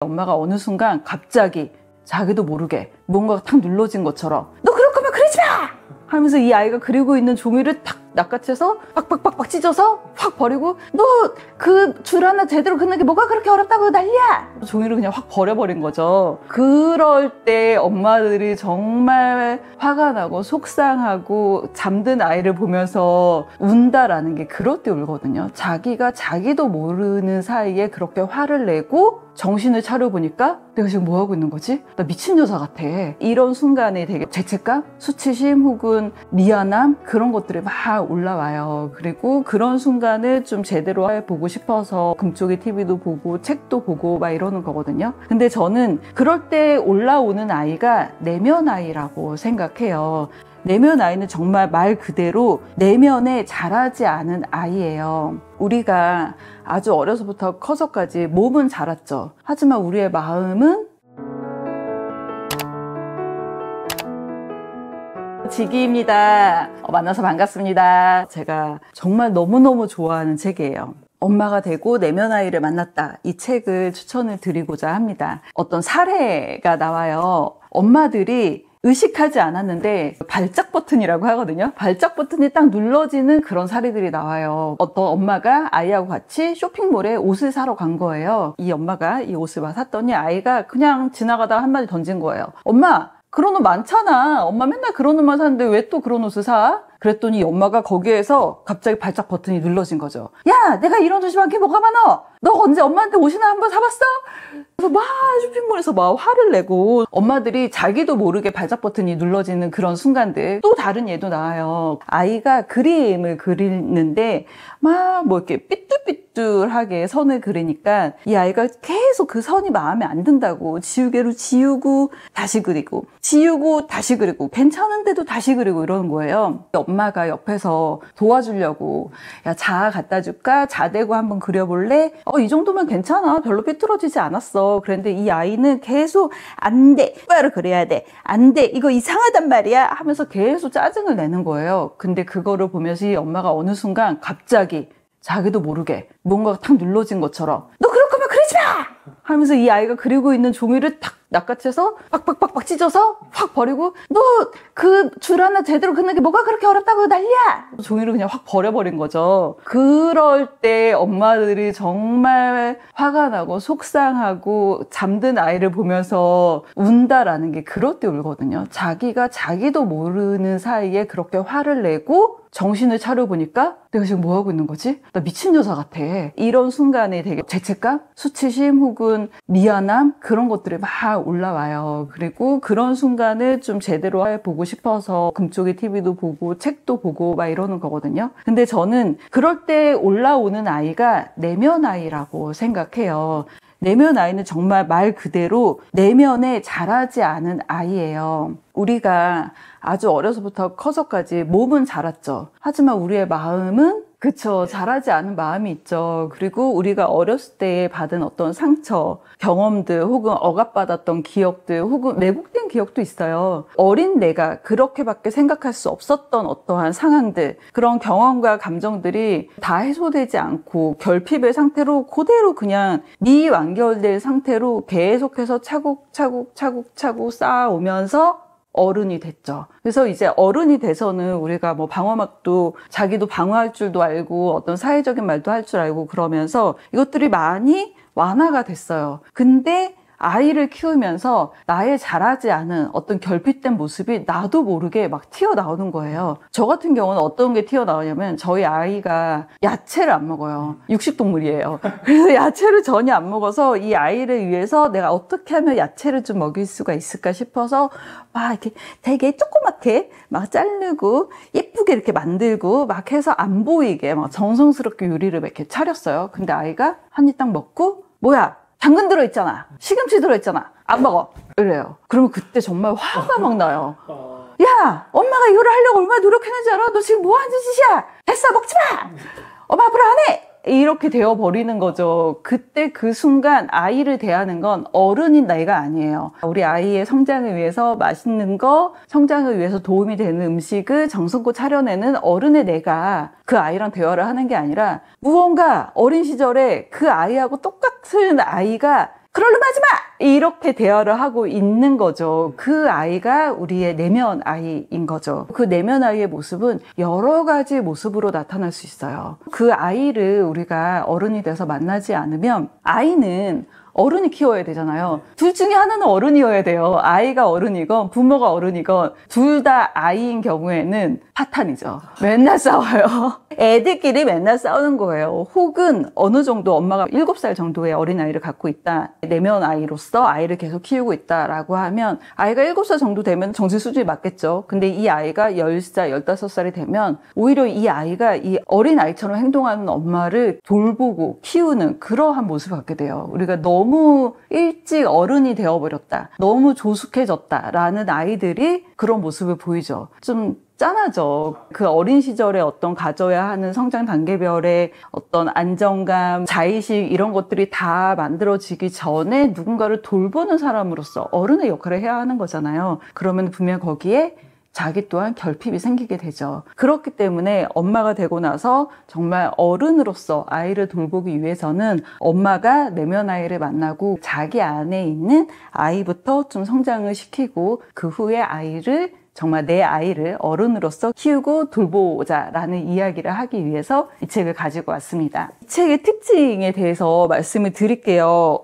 엄마가 어느 순간 갑자기 자기도 모르게 뭔가가 탁 눌러진 것처럼 너 그럴 거면 그러지 마! 하면서 이 아이가 그리고 있는 종이를 탁 낚아채서 빡빡빡빡 찢어서 확 버리고 너 그 줄 하나 제대로 긋는 게 뭐가 그렇게 어렵다고 난리야! 종이를 그냥 확 버려버린 거죠. 그럴 때 엄마들이 정말 화가 나고 속상하고 잠든 아이를 보면서 운다라는 게 그럴 때 울거든요. 자기가 자기도 모르는 사이에 그렇게 화를 내고 정신을 차려보니까 내가 지금 뭐하고 있는 거지? 나 미친 여자 같아. 이런 순간에 되게 죄책감, 수치심 혹은 미안함 그런 것들이 막 올라와요. 그리고 그런 순간을 좀 제대로 해보고 싶어서 금쪽이 TV도 보고 책도 보고 막 이러는 거거든요. 근데 저는 그럴 때 올라오는 아이가 내면 아이라고 생각해요. 내면 아이는 정말 말 그대로 내면에 자라지 않은 아이예요. 우리가 아주 어려서부터 커서까지 몸은 자랐죠. 하지만 우리의 마음은 지기입니다. 만나서 반갑습니다. 제가 정말 너무너무 좋아하는 책이에요. 엄마가 되고 내면 아이를 만났다. 이 책을 추천을 드리고자 합니다. 어떤 사례가 나와요. 엄마들이 의식하지 않았는데 발작 버튼이라고 하거든요. 발작 버튼이 딱 눌러지는 그런 사례들이 나와요. 어떤 엄마가 아이하고 같이 쇼핑몰에 옷을 사러 간 거예요. 이 엄마가 이 옷을 막 샀더니 아이가 그냥 지나가다가 한마디 던진 거예요. 엄마, 그런 옷 많잖아. 엄마 맨날 그런 옷만 사는데 왜 또 그런 옷을 사? 그랬더니 엄마가 거기에서 갑자기 발작 버튼이 눌러진 거죠. 야, 내가 이런 옷이 많게 뭐가 많아? 너 언제 엄마한테 옷이나 한번 사봤어? 그래서 막 쇼핑몰에서 막 화를 내고 엄마들이 자기도 모르게 발작 버튼이 눌러지는 그런 순간들. 또 다른 예도 나와요. 아이가 그림을 그리는데 막 뭐 이렇게 삐뚤삐뚤하게 선을 그리니까 이 아이가 계속 그 선이 마음에 안 든다고 지우개로 지우고 다시 그리고 지우고 다시 그리고 괜찮은데도 다시 그리고 이러는 거예요. 엄마가 옆에서 도와주려고 야, 자 갖다 줄까? 자 대고 한번 그려볼래? 이 정도면 괜찮아. 별로 삐뚤어지지 않았어. 그런데 이 아이는 계속 안 돼. 똑바로 그려야 돼. 안 돼. 이거 이상하단 말이야. 하면서 계속 짜증을 내는 거예요. 근데 그거를 보면서 이 엄마가 어느 순간 갑자기 자기도 모르게 뭔가가 탁 눌러진 것처럼 너 그럴 거면 그러지 마! 하면서 이 아이가 그리고 있는 종이를 탁 낚아채서 빡빡빡빡 찢어서 확 버리고 너 그 줄 하나 제대로 긋는 게 뭐가 그렇게 어렵다고 난리야! 종이를 그냥 확 버려버린 거죠. 그럴 때 엄마들이 정말 화가 나고 속상하고 잠든 아이를 보면서 운다라는 게 그럴 때 울거든요. 자기가 자기도 모르는 사이에 그렇게 화를 내고 정신을 차려보니까 내가 지금 뭐하고 있는 거지? 나 미친 여자 같아. 이런 순간에 되게 죄책감, 수치심 혹은 미안함 그런 것들이 막 올라와요. 그리고 그런 순간을 좀 제대로 해보고 싶어서 금쪽이 TV도 보고 책도 보고 막 이러는 거거든요. 근데 저는 그럴 때 올라오는 아이가 내면 아이라고 생각해요. 내면 아이는 정말 말 그대로 내면에 자라지 않은 아이예요. 우리가 아주 어려서부터 커서까지 몸은 자랐죠. 하지만 우리의 마음은 그쵸, 자라지 않은 마음이 있죠. 그리고 우리가 어렸을 때 받은 어떤 상처, 경험들 혹은 억압받았던 기억들 혹은 왜곡된 기억도 있어요. 어린 내가 그렇게밖에 생각할 수 없었던 어떠한 상황들, 그런 경험과 감정들이 다 해소되지 않고 결핍의 상태로 그대로 그냥 미완결된 상태로 계속해서 차곡차곡 쌓아오면서 어른이 됐죠. 그래서 이제 어른이 돼서는 우리가 뭐 방어막도 자기도 방어할 줄도 알고 어떤 사회적인 말도 할 줄 알고 그러면서 이것들이 많이 완화가 됐어요. 근데 아이를 키우면서 나의 자라지 않은 어떤 결핍된 모습이 나도 모르게 막 튀어나오는 거예요. 저 같은 경우는 어떤 게 튀어나오냐면 저희 아이가 야채를 안 먹어요. 육식동물이에요. 그래서 야채를 전혀 안 먹어서 이 아이를 위해서 내가 어떻게 하면 야채를 좀 먹일 수가 있을까 싶어서 막 이렇게 되게 조그맣게 막 자르고 예쁘게 이렇게 만들고 막 해서 안 보이게 막 정성스럽게 요리를 이렇게 차렸어요. 근데 아이가 한 입 딱 먹고 뭐야? 당근 들어있잖아. 시금치 들어있잖아. 안 먹어. 이래요. 그러면 그때 정말 화가 막 나요. 야, 엄마가 이거를 하려고 얼마나 노력했는지 알아? 너 지금 뭐 하는 짓이야? 됐어, 먹지 마! 엄마 앞으로 안 해! 이렇게 되어버리는 거죠. 그때 그 순간 아이를 대하는 건 어른인 나이가 아니에요. 우리 아이의 성장을 위해서 맛있는 거, 성장을 위해서 도움이 되는 음식을 정성껏 차려내는 어른의 내가 그 아이랑 대화를 하는 게 아니라 무언가 어린 시절에 그 아이하고 똑같은 아이가 그럴로 하지 마! 이렇게 대화를 하고 있는 거죠. 그 아이가 우리의 내면 아이인 거죠. 그 내면 아이의 모습은 여러 가지 모습으로 나타날 수 있어요. 그 아이를 우리가 어른이 돼서 만나지 않으면 아이는 어른이 키워야 되잖아요. 둘 중에 하나는 어른이어야 돼요. 아이가 어른이건 부모가 어른이건 둘 다 아이인 경우에는 파탄이죠. 맨날 싸워요. 애들끼리 맨날 싸우는 거예요. 혹은 어느 정도 엄마가 7살 정도의 어린아이를 갖고 있다. 내면 아이로서 아이를 계속 키우고 있다라고 하면 아이가 7살 정도 되면 정신 수준이 맞겠죠. 근데 이 아이가 10살, 15살이 되면 오히려 이 아이가 이 어린아이처럼 행동하는 엄마를 돌보고 키우는 그러한 모습을 갖게 돼요. 우리가 너무 일찍 어른이 되어버렸다. 너무 조숙해졌다라는 아이들이 그런 모습을 보이죠. 좀 짠하죠. 그 어린 시절에 어떤 가져야 하는 성장 단계별의 어떤 안정감, 자의식 이런 것들이 다 만들어지기 전에 누군가를 돌보는 사람으로서 어른의 역할을 해야 하는 거잖아요. 그러면 분명 거기에 자기 또한 결핍이 생기게 되죠. 그렇기 때문에 엄마가 되고 나서 정말 어른으로서 아이를 돌보기 위해서는 엄마가 내면 아이를 만나고 자기 안에 있는 아이부터 좀 성장을 시키고 그 후에 아이를 정말 내 아이를 어른으로서 키우고 돌보자라는 이야기를 하기 위해서 이 책을 가지고 왔습니다. 이 책의 특징에 대해서 말씀을 드릴게요.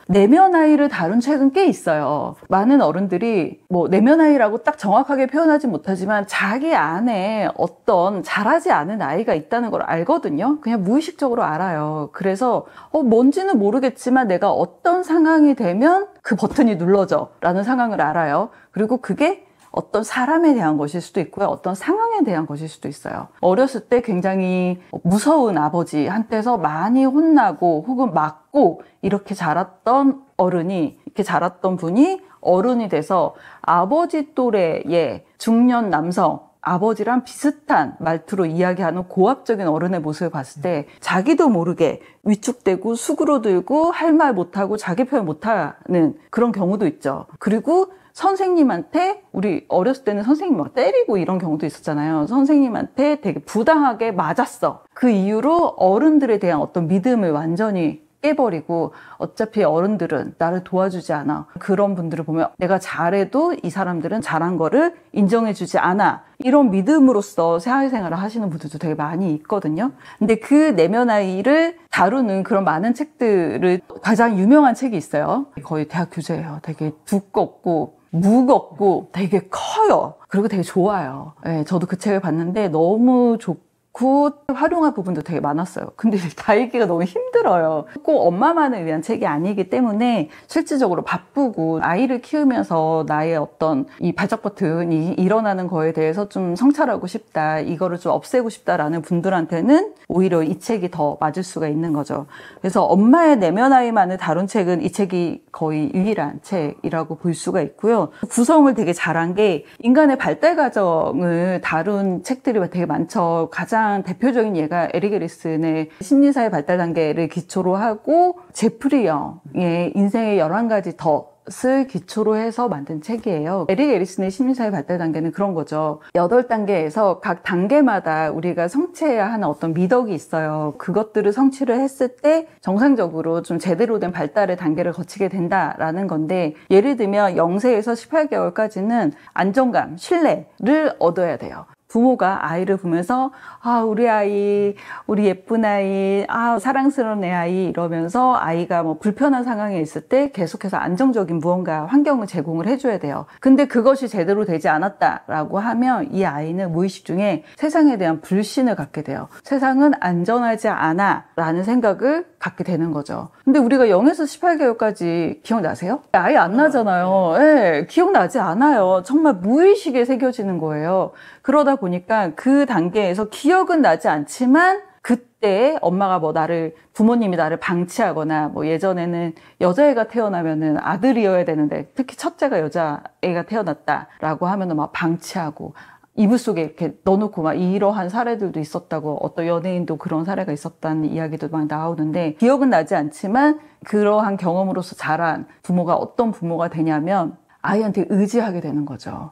내면 아이를 다룬 책은 꽤 있어요. 많은 어른들이 뭐 내면 아이라고 딱 정확하게 표현하지 못하지만 자기 안에 어떤 자라지 않은 아이가 있다는 걸 알거든요. 그냥 무의식적으로 알아요. 그래서 뭔지는 모르겠지만 내가 어떤 상황이 되면 그 버튼이 눌러져 라는 상황을 알아요. 그리고 그게 어떤 사람에 대한 것일 수도 있고요. 어떤 상황에 대한 것일 수도 있어요. 어렸을 때 굉장히 무서운 아버지한테서 많이 혼나고 혹은 맞고 이렇게 자랐던 어른이, 이렇게 자랐던 분이 어른이 돼서 아버지 또래의 중년 남성, 아버지랑 비슷한 말투로 이야기하는 고압적인 어른의 모습을 봤을 때 자기도 모르게 위축되고 수그러들고 할 말 못하고 자기 표현 못하는 그런 경우도 있죠. 그리고 선생님한테, 우리 어렸을 때는 선생님 막 때리고 이런 경우도 있었잖아요. 선생님한테 되게 부당하게 맞았어. 그 이후로 어른들에 대한 어떤 믿음을 완전히 깨버리고 어차피 어른들은 나를 도와주지 않아. 그런 분들을 보면 내가 잘해도 이 사람들은 잘한 거를 인정해주지 않아. 이런 믿음으로써 사회생활을 하시는 분들도 되게 많이 있거든요. 근데 그 내면 아이를 다루는 그런 많은 책들을 가장 유명한 책이 있어요. 거의 대학 교재예요. 되게 두껍고 무겁고 되게 커요. 그리고 되게 좋아요. 네, 저도 그 책을 봤는데 너무 좋고 활용할 부분도 되게 많았어요. 근데 다 읽기가 너무 힘들어요. 꼭 엄마만을 위한 책이 아니기 때문에 실질적으로 바쁘고 아이를 키우면서 나의 어떤 이 발작 버튼이 일어나는 거에 대해서 좀 성찰하고 싶다, 이거를 좀 없애고 싶다라는 분들한테는 오히려 이 책이 더 맞을 수가 있는 거죠. 그래서 엄마의 내면 아이만을 다룬 책은 이 책이 거의 유일한 책이라고 볼 수가 있고요. 구성을 되게 잘한 게 인간의 발달 과정을 다룬 책들이 되게 많죠. 가장 대표적인 예가 에릭 에리슨의 심리사회 발달 단계를 기초로 하고 제프리 영의 인생의 11가지 덫을 기초로 해서 만든 책이에요. 에릭 에리슨의 심리사회 발달 단계는 그런 거죠. 8단계에서 각 단계마다 우리가 성취해야 하는 어떤 미덕이 있어요. 그것들을 성취를 했을 때 정상적으로 좀 제대로 된 발달의 단계를 거치게 된다라는 건데, 예를 들면 0세에서 18개월까지는 안정감, 신뢰를 얻어야 돼요. 부모가 아이를 보면서 우리 아이, 우리 예쁜 아이, 사랑스러운 내 아이 이러면서 아이가 뭐 불편한 상황에 있을 때 계속해서 안정적인 무언가 환경을 제공을 해줘야 돼요. 근데 그것이 제대로 되지 않았다라고 하면 이 아이는 무의식 중에 세상에 대한 불신을 갖게 돼요. 세상은 안전하지 않아 라는 생각을 갖게 되는 거죠. 근데 우리가 0에서 18개월까지 기억나세요? 아예 안 나잖아요. 네, 기억나지 않아요. 정말 무의식에 새겨지는 거예요. 그러다 보니까 그 단계에서 기억은 나지 않지만 그때 엄마가 부모님이 나를 방치하거나, 예전에는 여자애가 태어나면은 아들이어야 되는데 특히 첫째가 여자애가 태어났다라고 하면은 막 방치하고 이불 속에 이렇게 넣어놓고 막 이러한 사례들도 있었다고, 어떤 연예인도 그런 사례가 있었다는 이야기도 많이 나오는데, 기억은 나지 않지만 그러한 경험으로서 자란 부모가 어떤 부모가 되냐면 아이한테 의지하게 되는 거죠.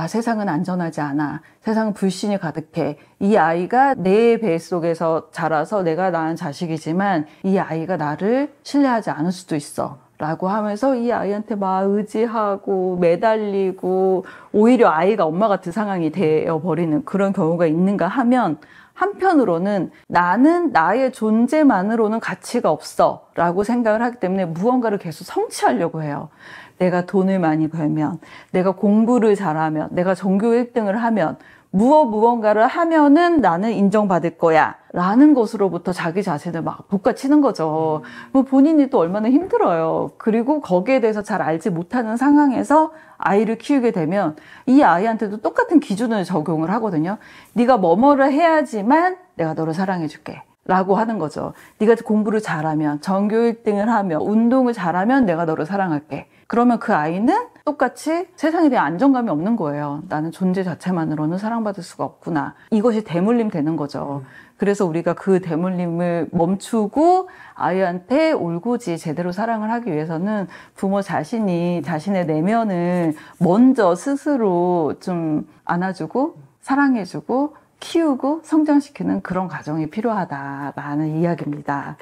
세상은 안전하지 않아. 세상은 불신이 가득해. 이 아이가 내 뱃속에서 자라서 내가 낳은 자식이지만 이 아이가 나를 신뢰하지 않을 수도 있어. 라고 하면서 이 아이한테 막 의지하고 매달리고 오히려 아이가 엄마 같은 상황이 되어버리는 그런 경우가 있는가 하면, 한편으로는 나는 나의 존재만으로는 가치가 없어 라고 생각을 하기 때문에 무언가를 계속 성취하려고 해요. 내가 돈을 많이 벌면, 내가 공부를 잘하면, 내가 전교 1등을 하면, 무언가를 하면은 나는 인정받을 거야 라는 것으로부터 자기 자신을 막 볶아치는 거죠. 본인이 또 얼마나 힘들어요. 그리고 거기에 대해서 잘 알지 못하는 상황에서 아이를 키우게 되면 이 아이한테도 똑같은 기준을 적용을 하거든요. 네가 뭐뭐를 해야지만 내가 너를 사랑해 줄게 라고 하는 거죠. 네가 공부를 잘하면, 전교 1등을 하면, 운동을 잘하면 내가 너를 사랑할게. 그러면 그 아이는 똑같이 세상에 대한 안정감이 없는 거예요. 나는 존재 자체만으로는 사랑받을 수가 없구나. 이것이 대물림 되는 거죠. 그래서 우리가 그 대물림을 멈추고 아이한테 올곧이 제대로 사랑을 하기 위해서는 부모 자신이 자신의 내면을 먼저 스스로 좀 안아주고 사랑해주고 키우고 성장시키는 그런 과정이 필요하다라는 이야기입니다.